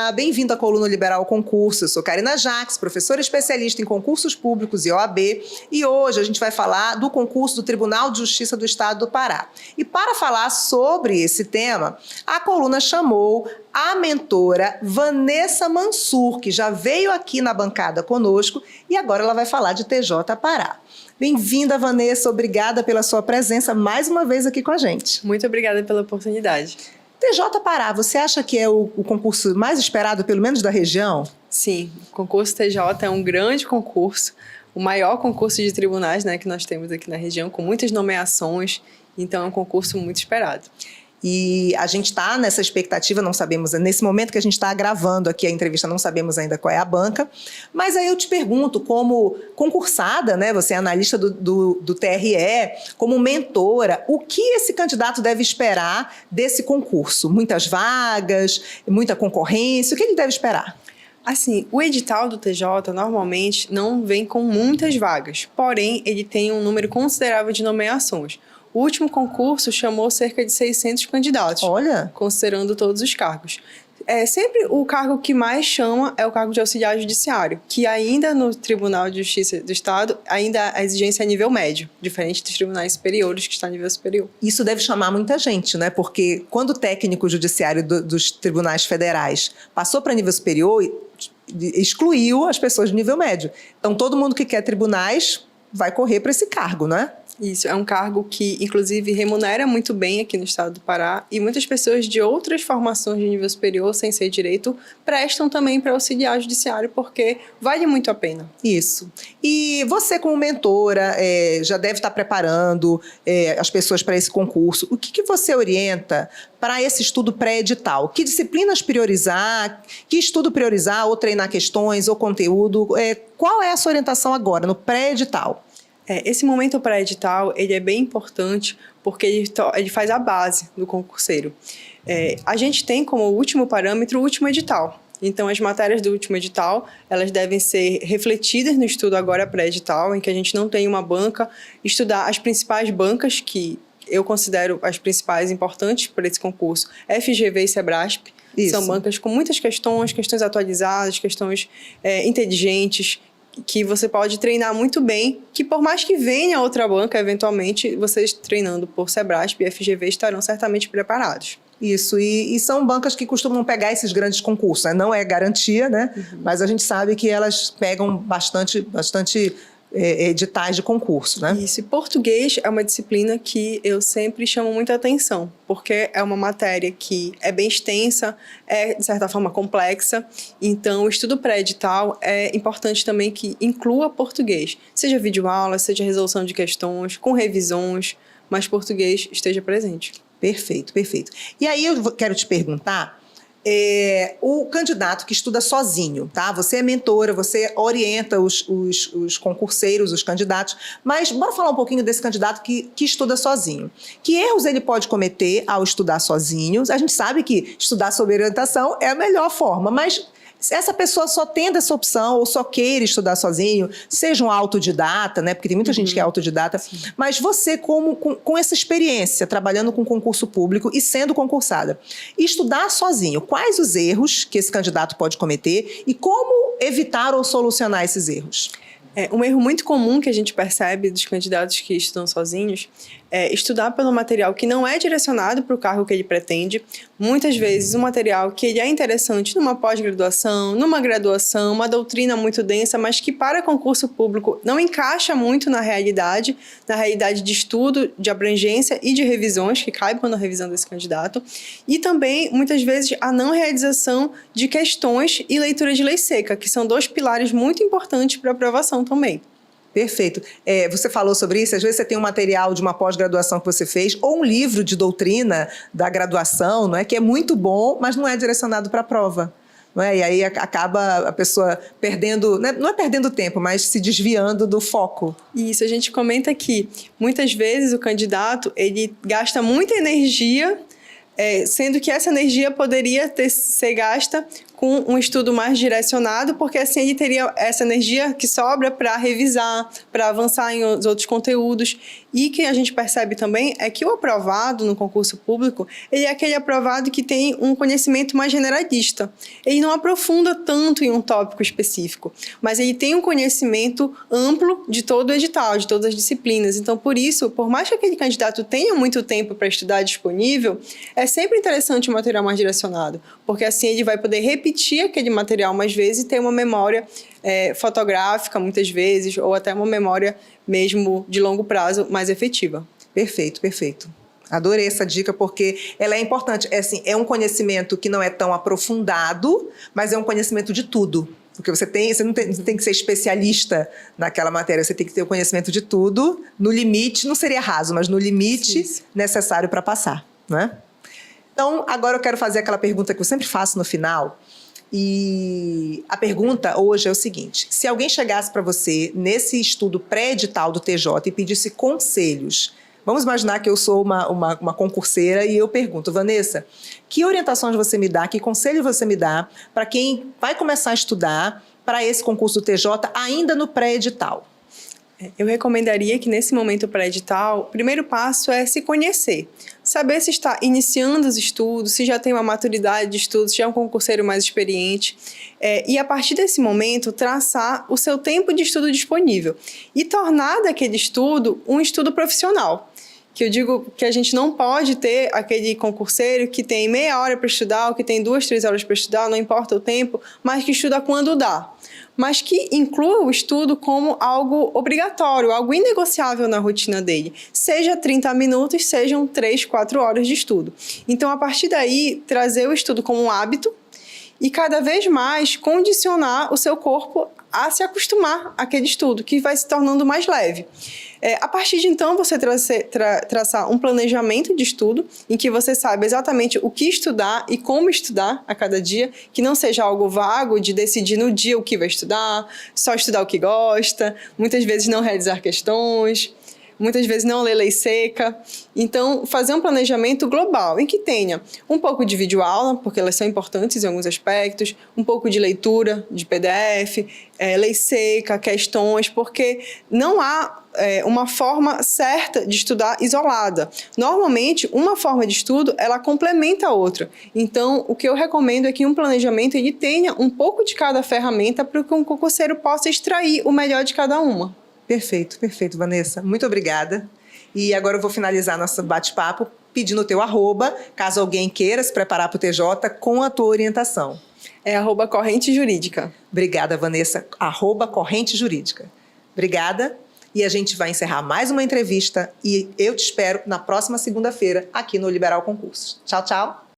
Olá, bem-vindo à Coluna Liberal Concurso. Eu sou Karina Jacques, professora especialista em concursos públicos e OAB, e hoje a gente vai falar do concurso do Tribunal de Justiça do Estado do Pará. E para falar sobre esse tema, a coluna chamou a mentora Vanessa Mansur, que já veio aqui na bancada conosco e agora ela vai falar de TJ Pará. Bem-vinda, Vanessa, obrigada pela sua presença mais uma vez aqui com a gente. Muito obrigada pela oportunidade. TJ Pará, você acha que é o concurso mais esperado, pelo menos da região? Sim, o concurso TJ é um grande concurso, o maior concurso de tribunais, né, que nós temos aqui na região, com muitas nomeações, então é um concurso muito esperado. E a gente está nessa expectativa, não sabemos, nesse momento que a gente está gravando aqui a entrevista, não sabemos ainda qual é a banca, mas aí eu te pergunto, como concursada, né, você é analista do TRE, como mentora, o que esse candidato deve esperar desse concurso? Muitas vagas, muita concorrência, o que ele deve esperar? Assim, o edital do TJ normalmente não vem com muitas vagas, porém ele tem um número considerável de nomeações. O último concurso chamou cerca de 600 candidatos, Olha, considerando todos os cargos. Sempre o cargo que mais chama é o cargo de auxiliar judiciário, que ainda no Tribunal de Justiça do Estado, ainda a exigência é nível médio, diferente dos tribunais superiores, que está a nível superior. isso deve chamar muita gente, né? Porque quando o técnico judiciário dos tribunais federais passou para nível superior, excluiu as pessoas de nível médio. Então, todo mundo que quer tribunais vai correr para esse cargo, não é? Isso, é um cargo que, inclusive, remunera muito bem aqui no estado do Pará e muitas pessoas de outras formações de nível superior, sem ser direito, prestam também para auxiliar judiciário, porque vale muito a pena. Isso. E você, como mentora, já deve estar preparando as pessoas para esse concurso. O que você orienta para esse estudo pré-edital? Que disciplinas priorizar? Que estudo priorizar? Ou treinar questões, ou conteúdo? Qual é a sua orientação agora, no pré-edital? Esse momento pré-edital, ele é bem importante porque ele faz a base do concurseiro. A gente tem como último parâmetro o último edital. Então, as matérias do último edital, elas devem ser refletidas no estudo agora pré-edital, em que a gente não tem uma banca, estudar as principais bancas que eu considero as principais importantes para esse concurso, FGV e Sebrasp. Isso. São bancas com muitas questões atualizadas, questões inteligentes, que você pode treinar muito bem, que por mais que venha outra banca, eventualmente, vocês treinando por Sebrasp e FGV estarão certamente preparados. Isso, e são bancas que costumam pegar esses grandes concursos, né? Não é garantia, né? Uhum. Mas a gente sabe que elas pegam bastante editais de concurso, né? Isso, e português é uma disciplina que eu sempre chamo muita atenção, porque é uma matéria que é bem extensa, é de certa forma complexa, então o estudo pré-edital é importante também que inclua português, seja videoaula, seja resolução de questões, com revisões, mas português esteja presente. Perfeito, perfeito. E aí eu quero te perguntar, o candidato que estuda sozinho, tá? Você é mentora, você orienta os concurseiros, os candidatos, mas bora falar um pouquinho desse candidato que estuda sozinho. Que erros ele pode cometer ao estudar sozinho? A gente sabe que estudar sob orientação é a melhor forma, mas se essa pessoa só tendo essa opção ou só queira estudar sozinho, seja um autodidata, né? Porque tem muita gente que é autodidata, sim. Mas você, com essa experiência, trabalhando com concurso público e sendo concursada, estudar sozinho, quais os erros que esse candidato pode cometer e como evitar ou solucionar esses erros? Um erro muito comum que a gente percebe dos candidatos que estudam sozinhos é estudar pelo material que não é direcionado para o cargo que ele pretende. Muitas vezes um material que ele é interessante numa pós-graduação, numa graduação, uma doutrina muito densa, mas que para concurso público não encaixa muito na realidade de estudo, de abrangência e de revisões que caibam na revisão desse candidato. E também, muitas vezes, a não realização de questões e leitura de lei seca, que são dois pilares muito importantes para a aprovação também. Perfeito. Você falou sobre isso, às vezes você tem um material de uma pós-graduação que você fez, ou um livro de doutrina da graduação, não é, que é muito bom, mas não é direcionado para a prova. Não é? E aí acaba a pessoa perdendo, não é perdendo tempo, mas se desviando do foco. Isso, a gente comenta que muitas vezes o candidato ele gasta muita energia, sendo que essa energia poderia ser gasta com um estudo mais direcionado, porque assim ele teria essa energia que sobra para revisar, para avançar em outros conteúdos. E que a gente percebe também é que o aprovado no concurso público, ele é aquele aprovado que tem um conhecimento mais generalista. Ele não aprofunda tanto em um tópico específico, mas ele tem um conhecimento amplo de todo o edital, de todas as disciplinas. Então, por isso, por mais que aquele candidato tenha muito tempo para estudar disponível, é sempre interessante o material mais direcionado, porque assim ele vai poder repetir aquele material mais vezes e ter uma memória fotográfica, muitas vezes, ou até uma memória mesmo de longo prazo mais efetiva. Perfeito, perfeito. Adorei essa dica, porque ela é importante. É um conhecimento que não é tão aprofundado, mas é um conhecimento de tudo. Porque você não tem que ser especialista naquela matéria, você tem que ter o conhecimento de tudo, no limite, não seria raso, mas no limite necessário para passar, né? Então, agora eu quero fazer aquela pergunta que eu sempre faço no final. E a pergunta hoje é o seguinte: se alguém chegasse para você nesse estudo pré-edital do TJ e pedisse conselhos, vamos imaginar que eu sou uma concurseira e eu pergunto, Vanessa, que orientações você me dá, que conselho você me dá para quem vai começar a estudar para esse concurso do TJ ainda no pré-edital? Eu recomendaria que nesse momento pré-edital, o primeiro passo é se conhecer. Saber se está iniciando os estudos, se já tem uma maturidade de estudos, se já é um concurseiro mais experiente. E a partir desse momento, traçar o seu tempo de estudo disponível. E tornar daquele estudo um estudo profissional. Que eu digo que a gente não pode ter aquele concurseiro que tem meia hora para estudar, ou que tem 2, 3 horas para estudar, não importa o tempo, mas que estuda quando dá. Mas que inclua o estudo como algo obrigatório, algo inegociável na rotina dele. Seja 30 minutos, sejam 3, 4 horas de estudo. Então, a partir daí, trazer o estudo como um hábito e cada vez mais condicionar o seu corpo a se acostumar àquele estudo, que vai se tornando mais leve. A partir de então, você traçar um planejamento de estudo em que você saiba exatamente o que estudar e como estudar a cada dia, que não seja algo vago de decidir no dia o que vai estudar, só estudar o que gosta, muitas vezes não realizar questões, muitas vezes não ler lei seca. Então, fazer um planejamento global, em que tenha um pouco de videoaula, porque elas são importantes em alguns aspectos, um pouco de leitura de PDF, lei seca, questões, porque não há uma forma certa de estudar isolada. Normalmente, uma forma de estudo, ela complementa a outra. Então, o que eu recomendo é que um planejamento ele tenha um pouco de cada ferramenta para que um concurseiro possa extrair o melhor de cada uma. Perfeito, perfeito, Vanessa. Muito obrigada. E agora eu vou finalizar nosso bate-papo pedindo o teu arroba, caso alguém queira se preparar para o TJ com a tua orientação. É @corrente jurídica. Obrigada, Vanessa. @corrente jurídica. Obrigada. E a gente vai encerrar mais uma entrevista e eu te espero na próxima segunda-feira aqui no Liberal Concursos. Tchau, tchau.